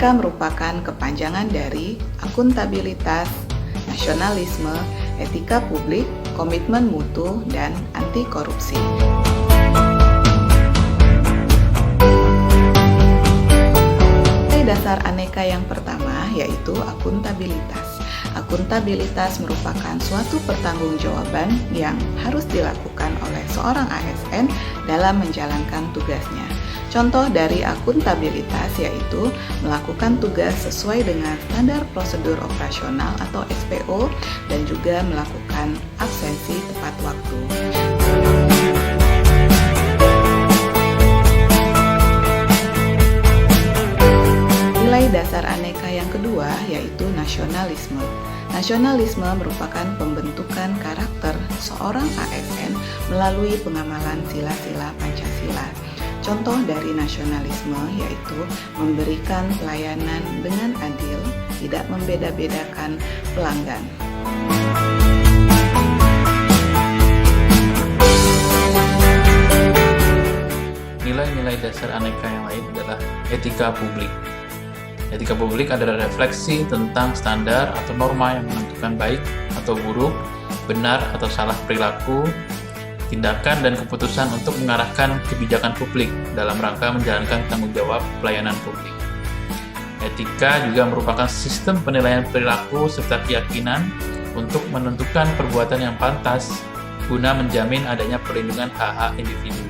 Aneka merupakan kepanjangan dari akuntabilitas, nasionalisme, etika publik, komitmen mutu, dan anti korupsi. Nilai dasar Aneka yang pertama yaitu akuntabilitas. Akuntabilitas merupakan suatu pertanggungjawaban yang harus dilakukan oleh seorang ASN dalam menjalankan tugasnya. Contoh dari akuntabilitas yaitu melakukan tugas sesuai dengan standar prosedur operasional atau SPO dan juga melakukan absensi tepat waktu. Nilai dasar Aneka yang kedua yaitu nasionalisme. Nasionalisme merupakan pembentukan karakter seorang ASN melalui pengamalan sila-sila Pancasila. Contoh dari nasionalisme yaitu memberikan pelayanan dengan adil, tidak membeda-bedakan pelanggan. Nilai-nilai dasar Aneka yang lain adalah etika publik. Etika publik adalah refleksi tentang standar atau norma yang menentukan baik atau buruk, benar atau salah perilaku, tindakan dan keputusan untuk mengarahkan kebijakan publik dalam rangka menjalankan tanggung jawab pelayanan publik. Etika juga merupakan sistem penilaian perilaku serta keyakinan untuk menentukan perbuatan yang pantas guna menjamin adanya perlindungan hak-hak individu.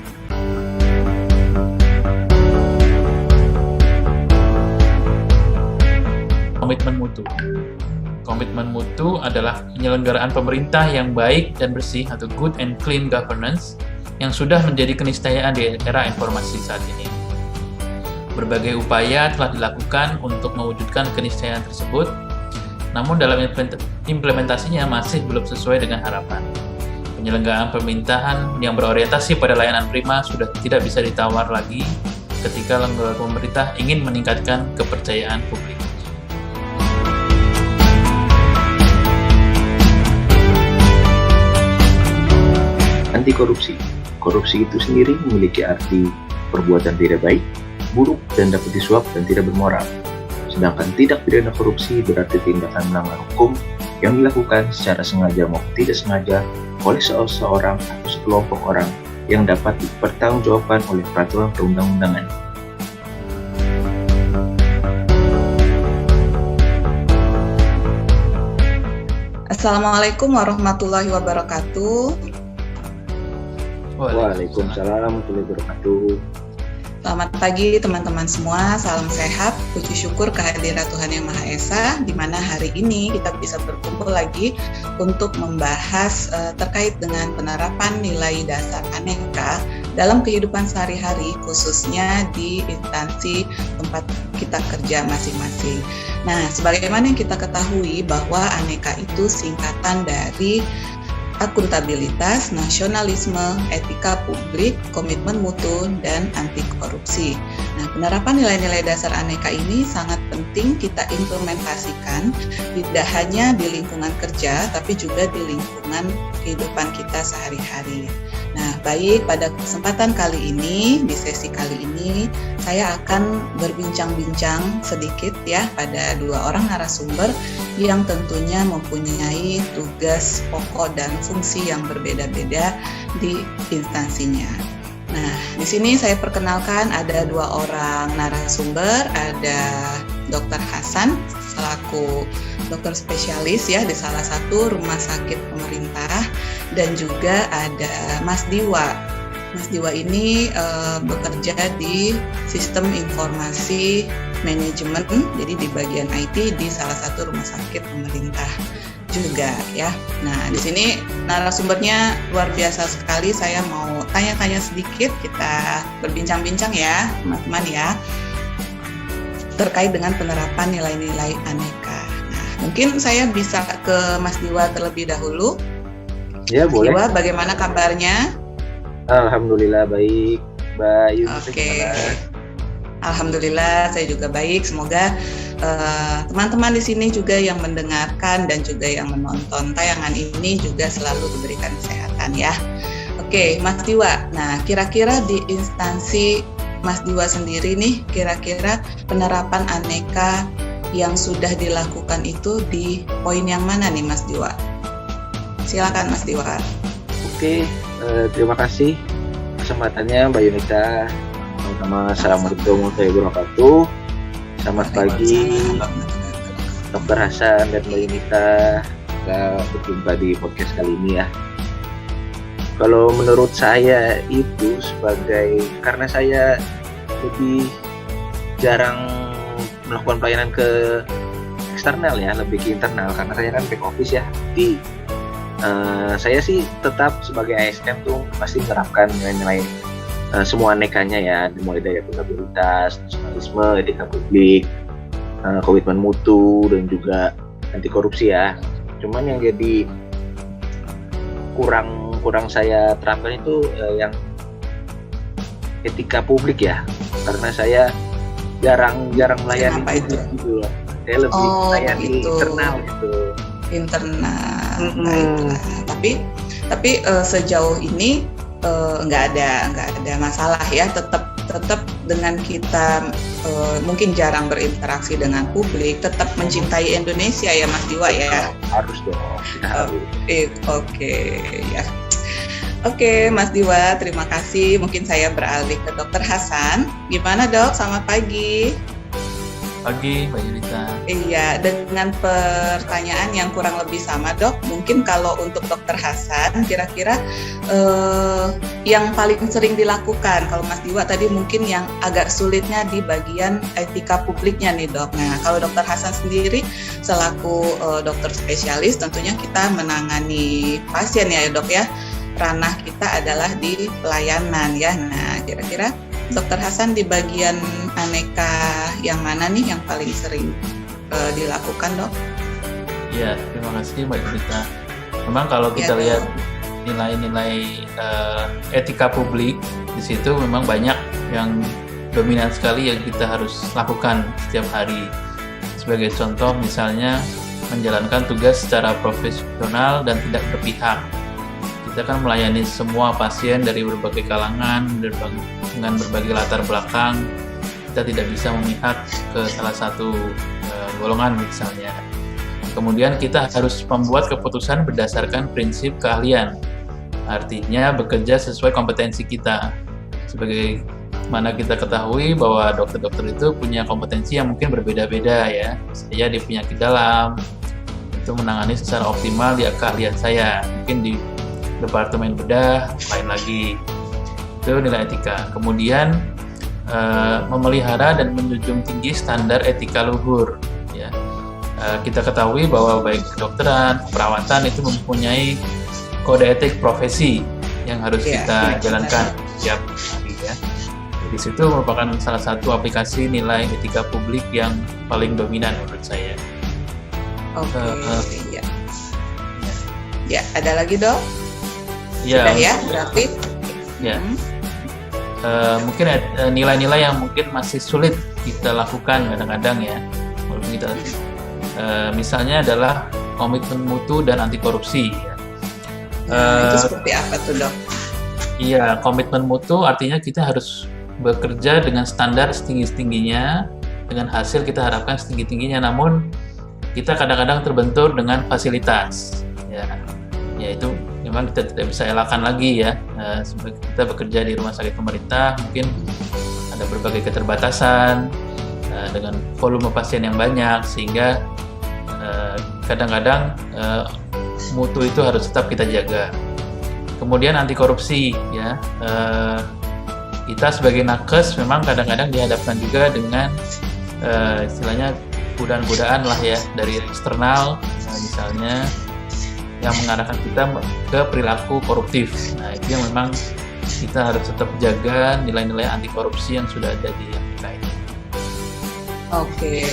Komitmen mutu. Komitmen mutu adalah penyelenggaraan pemerintah yang baik dan bersih atau good and clean governance yang sudah menjadi keniscayaan di era informasi saat ini. Berbagai upaya telah dilakukan untuk mewujudkan keniscayaan tersebut, namun dalam implementasinya masih belum sesuai dengan harapan. Penyelenggaraan pemerintahan yang berorientasi pada layanan prima sudah tidak bisa ditawar lagi ketika lembaga pemerintah ingin meningkatkan kepercayaan publik. Anti korupsi. Korupsi itu sendiri memiliki arti perbuatan tidak baik, buruk, dan dapat disuap dan tidak bermoral. Sedangkan tindak pidana korupsi berarti tindakan melanggar hukum yang dilakukan secara sengaja maupun tidak sengaja oleh seseorang atau sekelompok orang yang dapat dipertanggungjawabkan oleh peraturan perundang-undangan. Assalamualaikum warahmatullahi wabarakatuh. Waalaikumsalam warahmatullahi wabarakatuh. Selamat pagi teman-teman semua, salam sehat, puji syukur kehadirat Tuhan Yang Maha Esa, di mana hari ini kita bisa berkumpul lagi untuk membahas terkait dengan penerapan nilai dasar Aneka dalam kehidupan sehari-hari, khususnya di instansi tempat kita kerja masing-masing. Nah, sebagaimana yang kita ketahui bahwa Aneka itu singkatan dari akuntabilitas, nasionalisme, etika publik, komitmen mutu, dan anti korupsi. Nah, penerapan nilai-nilai dasar Aneka ini sangat penting kita implementasikan tidak hanya di lingkungan kerja, tapi juga di lingkungan kehidupan kita sehari-hari. Nah, baik, pada kesempatan kali ini, di sesi kali ini, saya akan berbincang-bincang sedikit ya pada dua orang narasumber yang tentunya mempunyai tugas pokok dan fungsi yang berbeda-beda di instansinya. Nah, di sini saya perkenalkan ada dua orang narasumber, ada Dr. Hasan selaku dokter spesialis ya di salah satu rumah sakit pemerintah, dan juga ada Mas Diwa. Mas Diwa ini bekerja di sistem informasi manajemen, jadi di bagian IT di salah satu rumah sakit pemerintah juga ya. Nah, di sini narasumbernya luar biasa sekali. Saya mau tanya-tanya sedikit, kita berbincang-bincang ya, teman-teman ya, terkait dengan penerapan nilai-nilai Aneka. Nah, mungkin saya bisa ke Mas Diwa terlebih dahulu. Ya, boleh. Diwa, bagaimana kabarnya? Alhamdulillah baik, Mbak Yunus. Oke. Alhamdulillah, saya juga baik. Semoga teman-teman di sini juga yang mendengarkan dan juga yang menonton tayangan ini juga selalu diberikan kesehatan ya. Oke, Mas Diwa. Nah, kira-kira di instansi Mas Diwa sendiri nih, kira-kira penerapan aneka yang sudah dilakukan itu di poin yang mana nih Mas Diwa? Silakan Mas Diwa. Oke, terima kasih kesempatannya Mbak Yunita. Sama Assalamualaikum warahmatullahi wabarakatuh. Selamat pagi Dr. Hasan dan Mbak Yunita. Kita berjumpa di podcast kali ini ya. Kalau menurut saya itu karena saya lebih jarang melakukan pelayanan ke eksternal ya, lebih ke internal karena saya kan back office ya. Jadi saya sih tetap sebagai ASN tuh pasti menerapkan nilai-nilai semua anekanya ya, mulai dari akuntabilitas, nasionalisme, etika publik, komitmen mutu, dan juga anti korupsi ya. Cuman yang jadi kurang saya terapkan itu yang etika publik ya, karena saya jarang melayani itu? gitu. Saya lebih melayani internal gitu. Internal, baiklah. Tapi sejauh ini nggak ada masalah ya. Tetap dengan kita mungkin jarang berinteraksi dengan publik, tetap mencintai Indonesia ya Mas Diwa ya. Harus dong. Oke ya. Oke, Mas Diwa, terima kasih. Mungkin saya beralih ke Dr. Hasan. Gimana Dok? Selamat pagi. Pagi, Mbak Yunita. Iya, dengan pertanyaan yang kurang lebih sama Dok. Mungkin kalau untuk Dr. Hasan, kira-kira yang paling sering dilakukan, kalau Mas Diwa tadi mungkin yang agak sulitnya di bagian etika publiknya nih Dok. Nah, kalau Dr. Hasan sendiri selaku dokter spesialis, tentunya kita menangani pasien ya Dok ya. Ranah kita adalah di pelayanan ya. Nah, kira-kira Dr. Hasan di bagian aneka yang mana nih yang paling sering dilakukan Dok? Ya, terima kasih Mbak Yunita. Memang kalau kita lihat nilai-nilai etika publik, di situ memang banyak yang dominan sekali yang kita harus lakukan setiap hari. Sebagai contoh misalnya menjalankan tugas secara profesional dan tidak berpihak. Kita kan melayani semua pasien dari berbagai kalangan, dengan berbagai latar belakang. Kita tidak bisa memihak ke salah satu golongan misalnya. Kemudian kita harus membuat keputusan berdasarkan prinsip keahlian. Artinya bekerja sesuai kompetensi kita. Sebagai mana kita ketahui bahwa dokter-dokter itu punya kompetensi yang mungkin berbeda-beda ya. Saya di penyakit dalam, itu menangani secara optimal di keahlian saya. Mungkin di departemen bedah lain lagi. Itu nilai etika. Kemudian memelihara dan menjunjung tinggi standar etika luhur ya. Kita ketahui bahwa baik kedokteran, perawatan itu mempunyai kode etik profesi yang harus kita jalankan setiap hari ya. Di situ merupakan salah satu aplikasi nilai etika publik yang paling dominan menurut saya. Oke, ya, ada lagi Dok? Ya, sudah ya, berarti ya. Mungkin nilai-nilai yang mungkin masih sulit kita lakukan kadang-kadang ya. Walaupun kita misalnya adalah komitmen mutu dan anti korupsi ya. Itu seperti apa tuh Dok? Iya, komitmen mutu artinya kita harus bekerja dengan standar setinggi-tingginya, dengan hasil kita harapkan setinggi-tingginya, namun kita kadang-kadang terbentur dengan fasilitas ya. Yaitu memang kita tidak bisa elakkan lagi ya. Kita bekerja di rumah sakit pemerintah, mungkin ada berbagai keterbatasan dengan volume pasien yang banyak, sehingga kadang-kadang mutu itu harus tetap kita jaga. Kemudian anti korupsi ya, kita sebagai nakes memang kadang-kadang dihadapkan juga dengan istilahnya godaan-godaan lah ya dari eksternal, misalnya yang mengarahkan kita ke perilaku koruptif. Nah, itu yang memang kita harus tetap jaga nilai-nilai anti korupsi yang sudah ada di Amerika ini. Oke,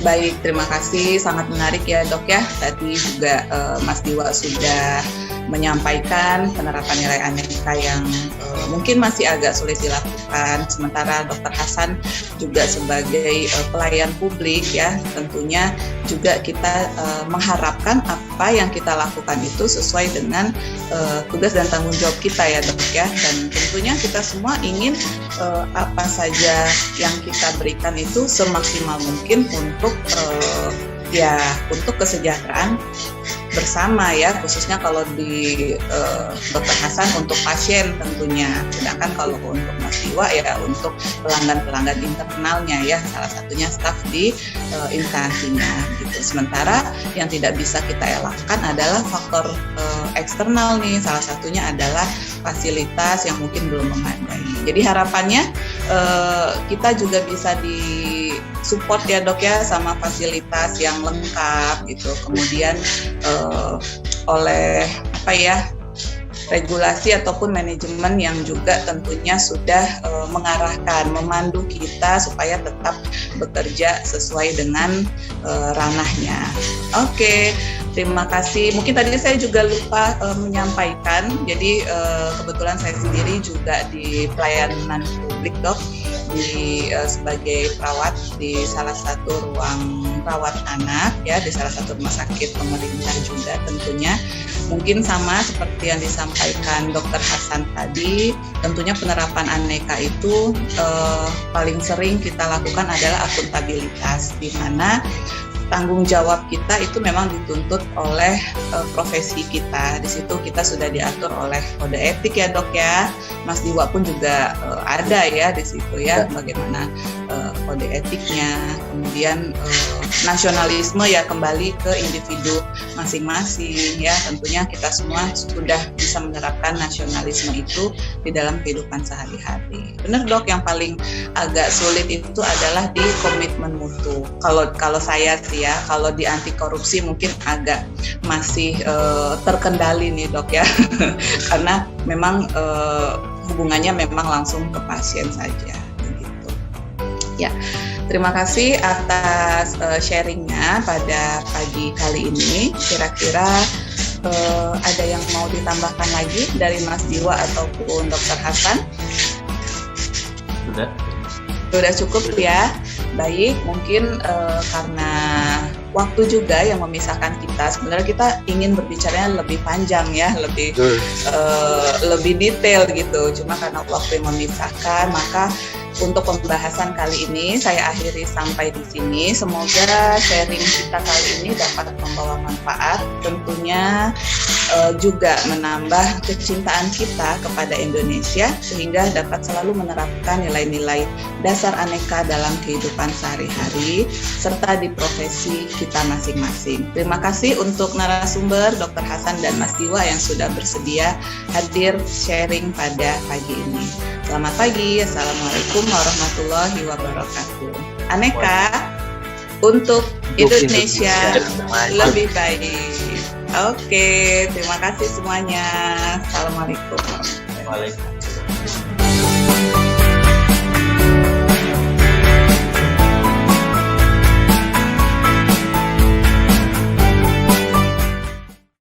baik, terima kasih, sangat menarik ya Dok ya. Tadi juga Mas Diwa sudah menyampaikan penerapan nilai aneka yang mungkin masih agak sulit dilakukan. Sementara Dr. Hasan juga sebagai pelayan publik ya, tentunya juga kita mengharapkan apa yang kita lakukan itu sesuai dengan tugas dan tanggung jawab kita ya Dok ya. Dan tentunya kita semua ingin apa saja yang kita berikan itu semaksimal mungkin untuk untuk kesejahteraan bersama ya, khususnya kalau di Dr. Hasan untuk pasien tentunya, sedangkan kalau untuk Mas Diwa ya untuk pelanggan-pelanggan internalnya ya, salah satunya staf di instansinya gitu. Sementara yang tidak bisa kita elakkan adalah faktor eksternal nih, salah satunya adalah fasilitas yang mungkin belum memadai. Jadi harapannya kita juga bisa support ya Dok ya sama fasilitas yang lengkap gitu. Kemudian oleh regulasi ataupun manajemen yang juga tentunya sudah mengarahkan, memandu kita supaya tetap bekerja sesuai dengan ranahnya. Oke, terima kasih. Mungkin tadi saya juga lupa menyampaikan, jadi kebetulan saya sendiri juga di pelayanan publik Dok, sebagai perawat di salah satu ruang rawat anak ya, di salah satu rumah sakit pemerintah juga tentunya. Mungkin sama seperti yang disampaikan Dr. Hasan tadi, tentunya penerapan aneka itu paling sering kita lakukan adalah akuntabilitas, di mana tanggung jawab kita itu memang dituntut oleh profesi kita. Di situ kita sudah diatur oleh kode etik ya Dok ya. Mas Diwa pun juga ada ya di situ ya, bagaimana kode etiknya. Kemudian nasionalisme ya kembali ke individu masing-masing ya. Tentunya kita semua sudah bisa menerapkan nasionalisme itu di dalam kehidupan sehari-hari. Benar Dok, yang paling agak sulit itu adalah di komitmen mutu. Kalau saya sih ya, kalau di anti korupsi mungkin agak masih terkendali nih Dok ya, karena memang hubungannya memang langsung ke pasien saja begitu. Ya, terima kasih atas sharingnya pada pagi kali ini. Kira-kira ada yang mau ditambahkan lagi dari Mas Diwa ataupun Dr. Hasan? Sudah cukup ya. Baik, mungkin karena waktu juga yang memisahkan kita, sebenarnya kita ingin berbicaranya lebih panjang ya, lebih detail gitu. Cuma karena waktu yang memisahkan, maka untuk pembahasan kali ini saya akhiri sampai di sini. Semoga sharing kita kali ini dapat membawa manfaat, tentunya juga menambah kecintaan kita kepada Indonesia sehingga dapat selalu menerapkan nilai-nilai dasar aneka dalam kehidupan sehari-hari serta di profesi kita masing-masing. Terima kasih untuk narasumber Dr. Hasan dan Mas Diwa yang sudah bersedia hadir sharing pada pagi ini. Selamat pagi, Assalamualaikum warahmatullahi wabarakatuh. Aneka untuk Indonesia lebih baik. Oke, terima kasih semuanya. Assalamualaikum. Waalaikumsalam.